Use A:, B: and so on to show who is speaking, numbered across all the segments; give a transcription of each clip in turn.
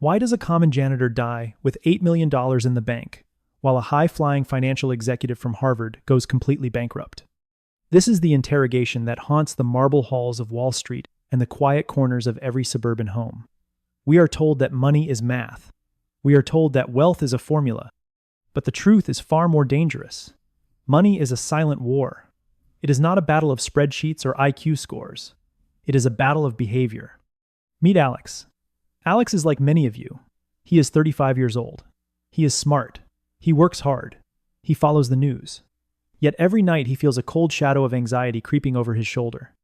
A: Why does a common janitor die with $8 million in the bank, while a high-flying financial executive from Harvard goes completely bankrupt? This is the interrogation that haunts the marble halls of Wall Street and the quiet corners of every suburban home. We are told that money is math. We are told that wealth is a formula. But the truth is far more dangerous. Money is a silent war. It is not a battle of spreadsheets or IQ scores. It is a battle of behavior. Meet Alex. Alex is like many of you. He is 35 years old. He is smart. He works hard. He follows the news. Yet every night he feels a cold shadow of anxiety creeping over his shoulder.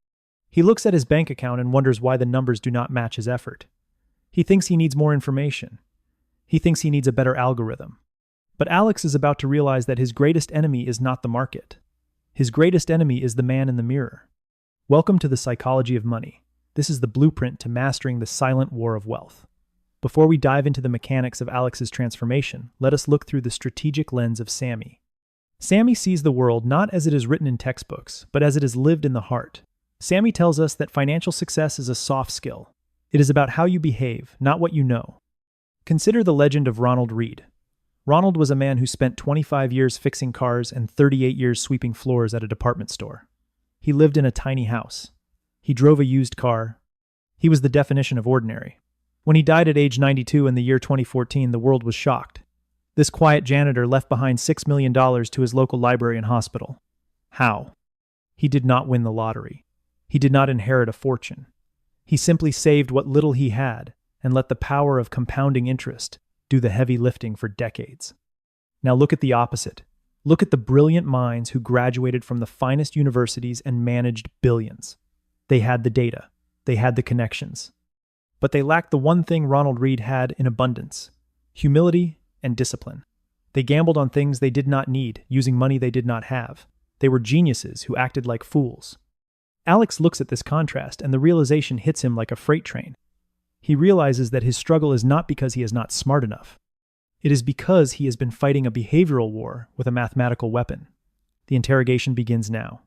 A: He looks at his bank account and wonders why the numbers do not match his effort. He thinks he needs more information. He thinks he needs a better algorithm. But Alex is about to realize that his greatest enemy is not the market. His greatest enemy is the man in the mirror. Welcome to the psychology of money. This is the blueprint to mastering the silent war of wealth. Before we dive into the mechanics of Alex's transformation, let us look through the strategic lens of Sammy. Sammy sees the world not as it is written in textbooks, but as it is lived in the heart. Sammy tells us that financial success is a soft skill. It is about how you behave, not what you know. Consider the legend of Ronald Read. Ronald was a man who spent 25 years fixing cars and 38 years sweeping floors at a department store. He lived in a tiny house. He drove a used car. He was the definition of ordinary. When he died at age 92 in the year 2014, the world was shocked. This quiet janitor left behind $6 million to his local library and hospital. How? He did not win the lottery. He did not inherit a fortune. He simply saved what little he had and let the power of compounding interest do the heavy lifting for decades. Now look at the opposite. Look at the brilliant minds who graduated from the finest universities and managed billions. They had the data. They had the connections. But they lacked the one thing Ronald Read had in abundance: humility and discipline. They gambled on things they did not need, using money they did not have. They were geniuses who acted like fools. Alex looks at this contrast, and the realization hits him like a freight train. He realizes that his struggle is not because he is not smart enough. It is because he has been fighting a behavioral war with a mathematical weapon. The interrogation begins now.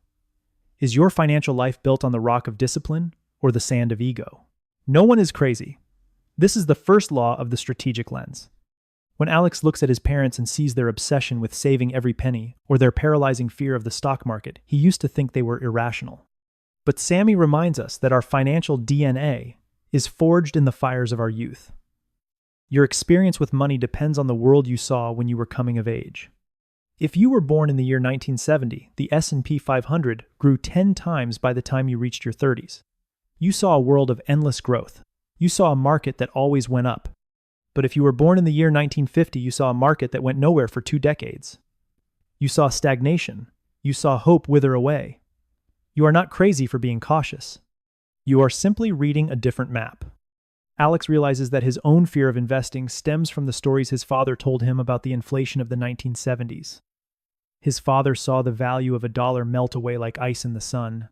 A: Is your financial life built on the rock of discipline or the sand of ego? No one is crazy. This is the first law of the strategic lens. When Alex looks at his parents and sees their obsession with saving every penny or their paralyzing fear of the stock market, he used to think they were irrational. But Sammy reminds us that our financial DNA is forged in the fires of our youth. Your experience with money depends on the world you saw when you were coming of age. If you were born in the year 1970, the S&P 500 grew 10 times by the time you reached your 30s. You saw a world of endless growth. You saw a market that always went up. But if you were born in the year 1950, you saw a market that went nowhere for 2 decades. You saw stagnation. You saw hope wither away. You are not crazy for being cautious. You are simply reading a different map. Alex realizes that his own fear of investing stems from the stories his father told him about the inflation of the 1970s. His father saw the value of $1 melt away like ice in the sun.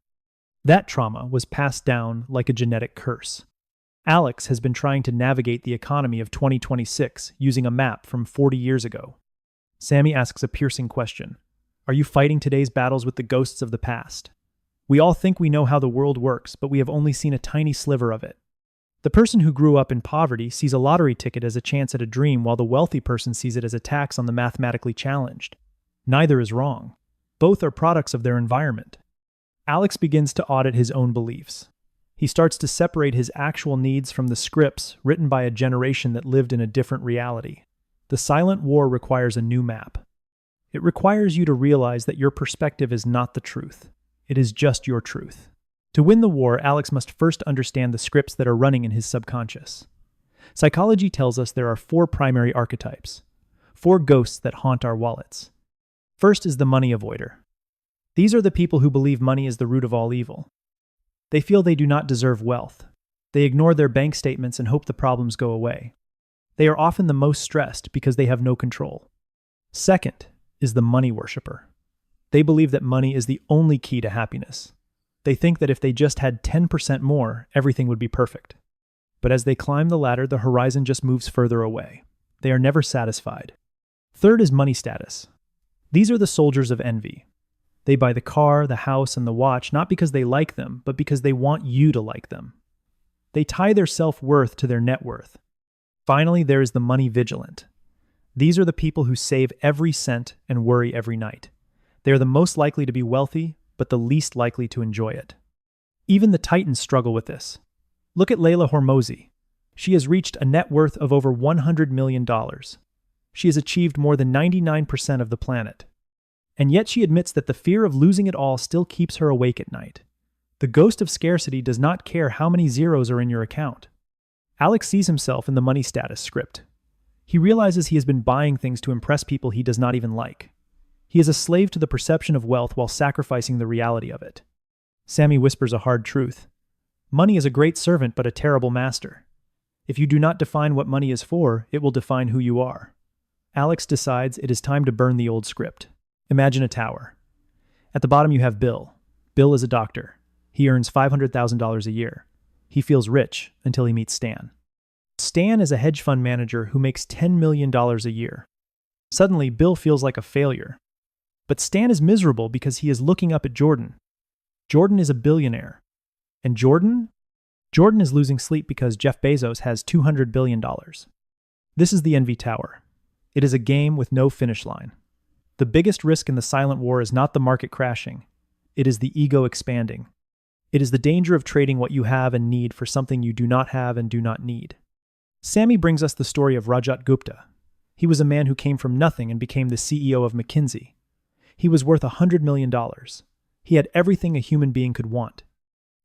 A: That trauma was passed down like a genetic curse. Alex has been trying to navigate the economy of 2026 using a map from 40 years ago. Sammy asks a piercing question. Are you fighting today's battles with the ghosts of the past? We all think we know how the world works, but we have only seen a tiny sliver of it. The person who grew up in poverty sees a lottery ticket as a chance at a dream, while the wealthy person sees it as a tax on the mathematically challenged. Neither is wrong. Both are products of their environment. Alex begins to audit his own beliefs. He starts to separate his actual needs from the scripts written by a generation that lived in a different reality. The silent war requires a new map. It requires you to realize that your perspective is not the truth. It is just your truth. To win the war, Alex must first understand the scripts that are running in his subconscious. Psychology tells us there are 4 primary archetypes, 4 ghosts that haunt our wallets. First is the money avoider. These are the people who believe money is the root of all evil. They feel they do not deserve wealth. They ignore their bank statements and hope the problems go away. They are often the most stressed because they have no control. Second is the money worshiper. They believe that money is the only key to happiness. They think that if they just had 10% more, everything would be perfect. But as they climb the ladder, the horizon just moves further away. They are never satisfied. Third is money status. These are the soldiers of envy. They buy the car, the house, and the watch not because they like them, but because they want you to like them. They tie their self-worth to their net worth. Finally, there is the money vigilant. These are the people who save every cent and worry every night. They are the most likely to be wealthy, but the least likely to enjoy it. Even the titans struggle with this. Look at Layla Hormozi. She has reached a net worth of over $100 million. She has achieved more than 99% of the planet. And yet she admits that the fear of losing it all still keeps her awake at night. The ghost of scarcity does not care how many zeros are in your account. Alex sees himself in the money status script. He realizes he has been buying things to impress people he does not even like. He is a slave to the perception of wealth while sacrificing the reality of it. Sammy whispers a hard truth. Money is a great servant but a terrible master. If you do not define what money is for, it will define who you are. Alex decides it is time to burn the old script. Imagine a tower. At the bottom you have Bill. Bill is a doctor. He earns $500,000 a year. He feels rich until he meets Stan. Stan is a hedge fund manager who makes $10 million a year. Suddenly, Bill feels like a failure. But Stan is miserable because he is looking up at Jordan. Jordan is a billionaire. And Jordan? Jordan is losing sleep because Jeff Bezos has $200 billion. This is the Envy Tower. It is a game with no finish line. The biggest risk in the silent war is not the market crashing. It is the ego expanding. It is the danger of trading what you have and need for something you do not have and do not need. Sammy brings us the story of Rajat Gupta. He was a man who came from nothing and became the CEO of McKinsey. He was worth $100 million. He had everything a human being could want.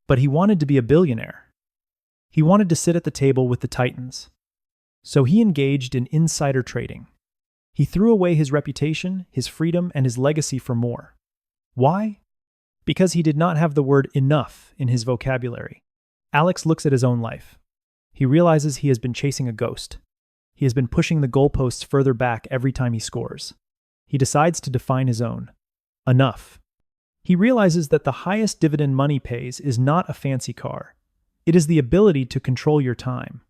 A: But he wanted to be a billionaire. He wanted to sit at the table with the titans. So he engaged in insider trading. He threw away his reputation, his freedom, and his legacy for more. Why? Because he did not have the word enough in his vocabulary. Alex looks at his own life. He realizes he has been chasing a ghost. He has been pushing the goalposts further back every time he scores. He decides to define his own. Enough. He realizes that the highest dividend money pays is not a fancy car. It is the ability to control your time.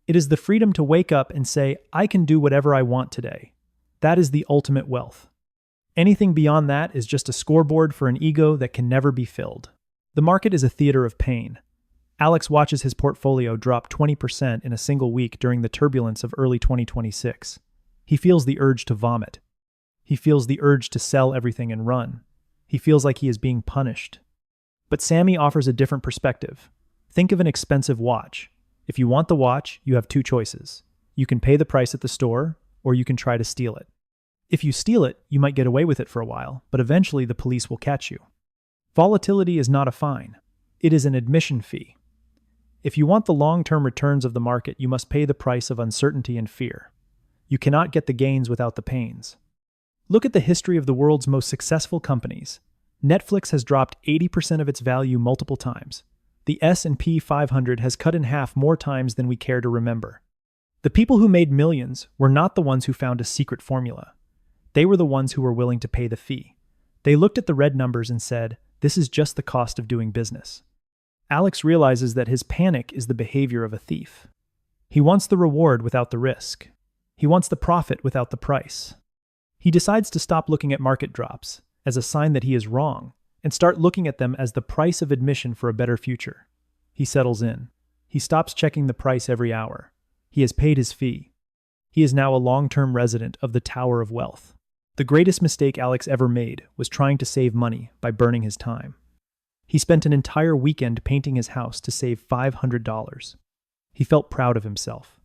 A: It is the freedom to wake up and say, I can do whatever I want today. That is the ultimate wealth. Anything beyond that is just a scoreboard for an ego that can never be filled. The market is a theater of pain. Alex watches his portfolio drop 20% in a single week during the turbulence of early 2026. He feels the urge to vomit. He feels the urge to sell everything and run. He feels like he is being punished. But Sammy offers a different perspective. Think of an expensive watch. If you want the watch, you have two choices. You can pay the price at the store, or you can try to steal it. If you steal it, you might get away with it for a while, but eventually the police will catch you. Volatility is not a fine. It is an admission fee. If you want the long-term returns of the market, you must pay the price of uncertainty and fear. You cannot get the gains without the pains. Look at the history of the world's most successful companies. Netflix has dropped 80% of its value multiple times. The S&P 500 has cut in half more times than we care to remember. The people who made millions were not the ones who found a secret formula. They were the ones who were willing to pay the fee. They looked at the red numbers and said, this is just the cost of doing business. Alex realizes that his panic is the behavior of a thief. He wants the reward without the risk. He wants the profit without the price. He decides to stop looking at market drops as a sign that he is wrong and start looking at them as the price of admission for a better future. He settles in. He stops checking the price every hour. He has paid his fee. He is now a long-term resident of the Tower of Wealth. The greatest mistake Alex ever made was trying to save money by burning his time. He spent an entire weekend painting his house to save $500. He felt proud of himself.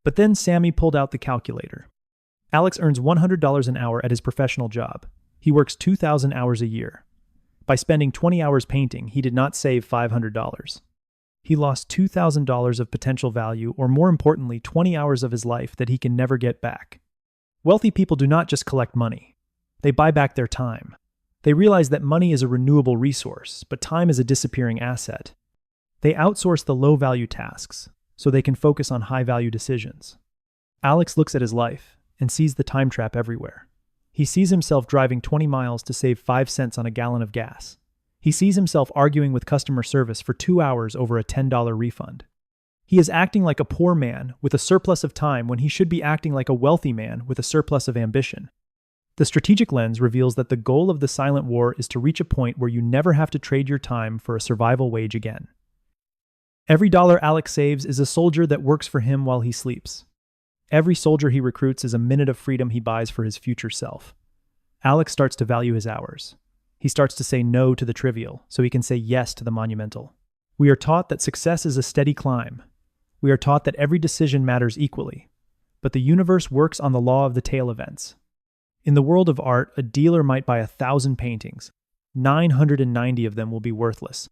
A: But then Sammy pulled out the calculator. Alex earns $100 an hour at his professional job. He works 2,000 hours a year. By spending 20 hours painting, he did not save $500. He lost $2,000 of potential value, or more importantly, 20 hours of his life that he can never get back. Wealthy people do not just collect money. They buy back their time. They realize that money is a renewable resource, but time is a disappearing asset. They outsource the low-value tasks, so they can focus on high-value decisions. Alex looks at his life and sees the time trap everywhere. He sees himself driving 20 miles to save 5 cents on a gallon of gas. He sees himself arguing with customer service for 2 hours over a $10 refund. He is acting like a poor man with a surplus of time when he should be acting like a wealthy man with a surplus of ambition. The strategic lens reveals that the goal of the silent war is to reach a point where you never have to trade your time for a survival wage again. Every dollar Alex saves is a soldier that works for him while he sleeps. Every soldier he recruits is a minute of freedom he buys for his future self. Alex starts to value his hours. He starts to say no to the trivial, so he can say yes to the monumental. We are taught that success is a steady climb. We are taught that every decision matters equally. But the universe works on the law of the tail events. In the world of art, a dealer might buy 1,000 paintings. 990 of them will be worthless.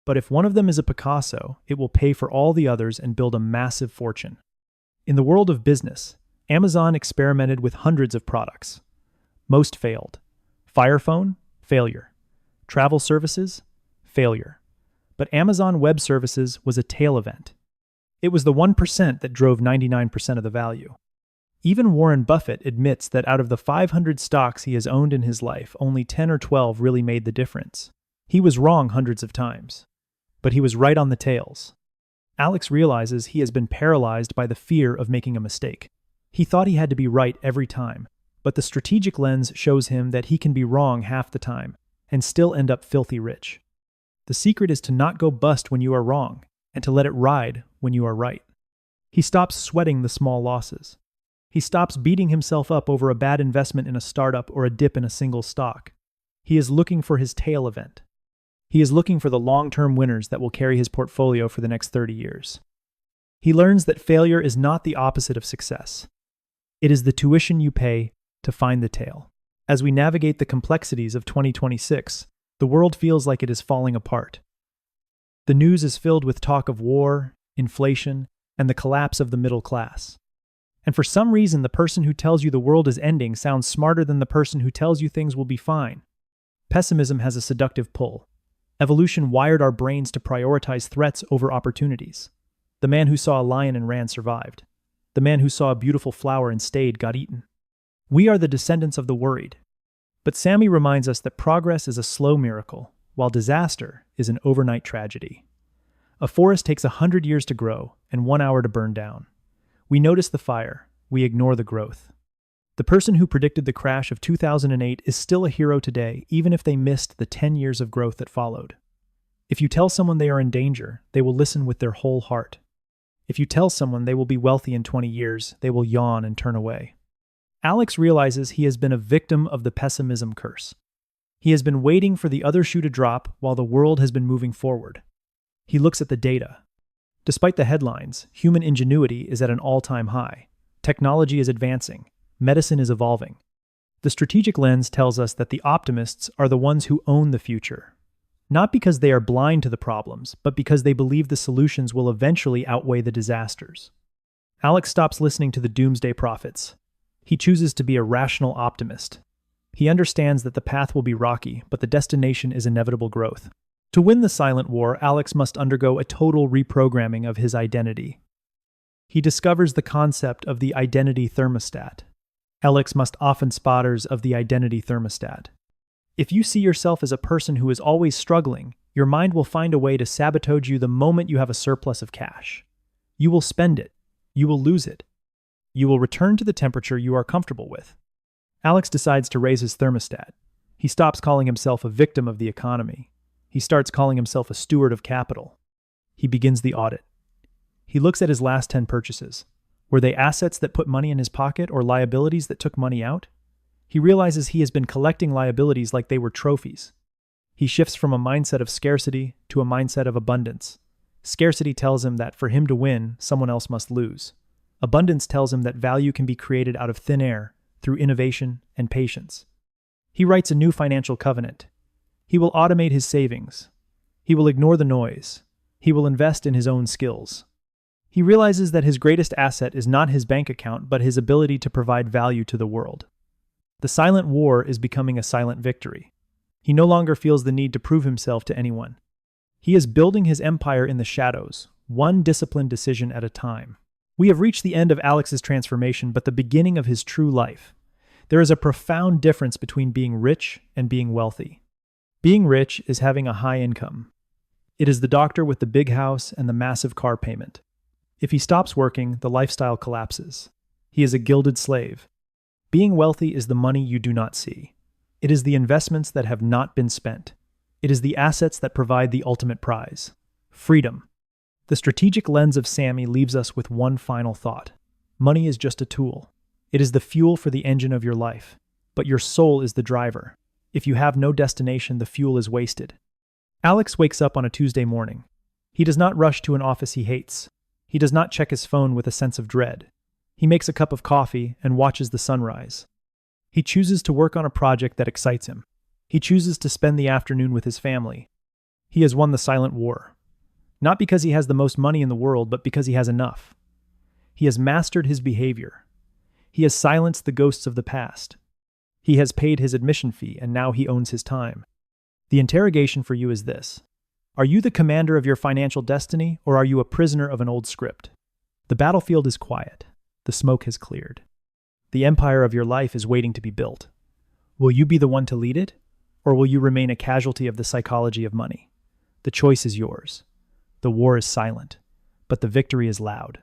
A: But if one of them is a Picasso, it will pay for all the others and build a massive fortune. In the world of business, Amazon experimented with hundreds of products. Most failed. Fire phone? Failure. Travel services? Failure. But Amazon Web Services was a tail event. It was the 1% that drove 99% of the value. Even Warren Buffett admits that out of the 500 stocks he has owned in his life, only 10 or 12 really made the difference. He was wrong hundreds of times. But he was right on the tails. Alex realizes he has been paralyzed by the fear of making a mistake. He thought he had to be right every time, but the strategic lens shows him that he can be wrong half the time and still end up filthy rich. The secret is to not go bust when you are wrong and to let it ride when you are right. He stops sweating the small losses. He stops beating himself up over a bad investment in a startup or a dip in a single stock. He is looking for his tail event. He is looking for the long-term winners that will carry his portfolio for the next 30 years. He learns that failure is not the opposite of success. It is the tuition you pay to find the tail. As we navigate the complexities of 2026, the world feels like it is falling apart. The news is filled with talk of war, inflation, and the collapse of the middle class. And for some reason, the person who tells you the world is ending sounds smarter than the person who tells you things will be fine. Pessimism has a seductive pull. Evolution wired our brains to prioritize threats over opportunities. The man who saw a lion and ran survived. The man who saw a beautiful flower and stayed got eaten. We are the descendants of the worried. But Sammy reminds us that progress is a slow miracle, while disaster is an overnight tragedy. A forest takes 100 years to grow and 1 hour to burn down. We notice the fire, we ignore the growth. The person who predicted the crash of 2008 is still a hero today, even if they missed the 10 years of growth that followed. If you tell someone they are in danger, they will listen with their whole heart. If you tell someone they will be wealthy in 20 years, they will yawn and turn away. Alex realizes he has been a victim of the pessimism curse. He has been waiting for the other shoe to drop while the world has been moving forward. He looks at the data. Despite the headlines, human ingenuity is at an all-time high. Technology is advancing. Medicine is evolving. The strategic lens tells us that the optimists are the ones who own the future. Not because they are blind to the problems, but because they believe the solutions will eventually outweigh the disasters. Alex stops listening to the doomsday prophets. He chooses to be a rational optimist. He understands that the path will be rocky, but the destination is inevitable growth. To win the silent war, Alex must undergo a total reprogramming of his identity. He discovers the concept of the identity thermostat. Alex must often spotters of the identity thermostat. If you see yourself as a person who is always struggling, your mind will find a way to sabotage you the moment you have a surplus of cash. You will spend it. You will lose it. You will return to the temperature you are comfortable with. Alex decides to raise his thermostat. He stops calling himself a victim of the economy. He starts calling himself a steward of capital. He begins the audit. He looks at his last 10 purchases. Were they assets that put money in his pocket or liabilities that took money out? He realizes he has been collecting liabilities like they were trophies. He shifts from a mindset of scarcity to a mindset of abundance. Scarcity tells him that for him to win, someone else must lose. Abundance tells him that value can be created out of thin air through innovation and patience. He writes a new financial covenant. He will automate his savings. He will ignore the noise. He will invest in his own skills. He realizes that his greatest asset is not his bank account, but his ability to provide value to the world. The silent war is becoming a silent victory. He no longer feels the need to prove himself to anyone. He is building his empire in the shadows, one disciplined decision at a time. We have reached the end of Alex's transformation, but the beginning of his true life. There is a profound difference between being rich and being wealthy. Being rich is having a high income. It is the doctor with the big house and the massive car payment. If he stops working, the lifestyle collapses. He is a gilded slave. Being wealthy is the money you do not see. It is the investments that have not been spent. It is the assets that provide the ultimate prize: freedom. The strategic lens of Sammy leaves us with one final thought. Money is just a tool. It is the fuel for the engine of your life, but your soul is the driver. If you have no destination, the fuel is wasted. Alex wakes up on a Tuesday morning. He does not rush to an office he hates. He does not check his phone with a sense of dread. He makes a cup of coffee and watches the sunrise. He chooses to work on a project that excites him. He chooses to spend the afternoon with his family. He has won the silent war. Not because he has the most money in the world, but because he has enough. He has mastered his behavior. He has silenced the ghosts of the past. He has paid his admission fee, and now he owns his time. The interrogation for you is this: are you the commander of your financial destiny, or are you a prisoner of an old script? The battlefield is quiet. The smoke has cleared. The empire of your life is waiting to be built. Will you be the one to lead it, or will you remain a casualty of the psychology of money? The choice is yours. The war is silent, but the victory is loud.